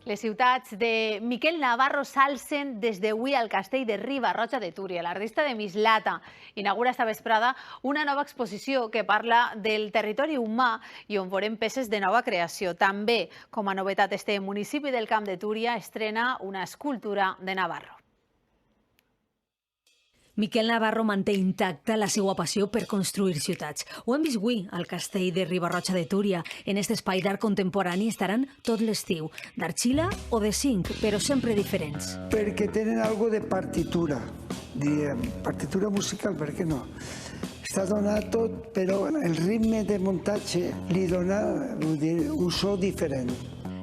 Les ciutats de Miquel Navarro s'alcen des d'avui al castell de Riba-roja de Túria. L'artista de Mislata inaugura esta vesprada una nova exposició que parla del territori humà i on veurem peces de nova creació. També, com a novetat, este municipi del Camp de Túria estrena una escultura de Navarro. Miquel Navarro manté intacta la seva passió per construir ciutats. Ho hem vist avui al castell de Riba-roja de Túria. En aquest espai d'art contemporani estaran tot l'estiu, d'argila o de zinc, però sempre diferents. Perquè tenen algo de partitura, diem, partitura musical, per què no? Està donat tot, però el ritme de muntatge li dona un so diferent.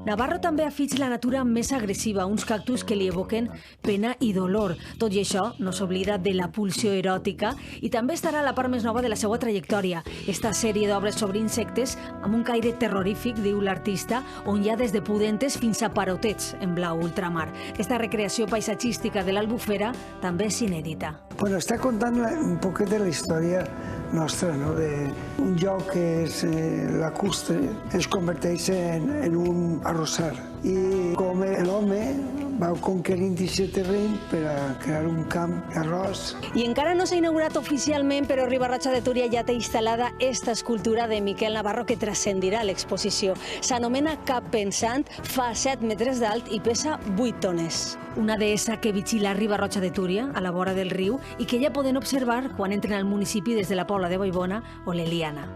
Navarro també afig la natura més agressiva, uns cactus que li evoquen pena i dolor. Tot i això, no s'oblida de la pulsió eròtica i també estarà a la part més nova de la seva trajectòria. Esta sèrie d'obres sobre insectes amb un caire terrorífic, diu l'artista, on hi ha des de pudentes fins a parotets en blau ultramar. Aquesta recreació paisatgística de l'Albufera també és inèdita. Bueno, està contant un poquet de la història nostra, no? Un lloc que és lacustre es converteix en un arrossar i com l'home va conquerint aquest terreny per a crear un camp d'arròs. I encara no s'ha inaugurat oficialment, però Riba-roja de Túria ja té instal·lada esta escultura de Miquel Navarro que transcendirà l'exposició. S'anomena Cap Pensant, fa 7 metres d'alt i pesa 8 tones. Una deessa que vigila Riba-roja de Túria, a la vora del riu, i que ja poden observar quan entren al municipi des de la Pobla de Vallbona o l'Eliana.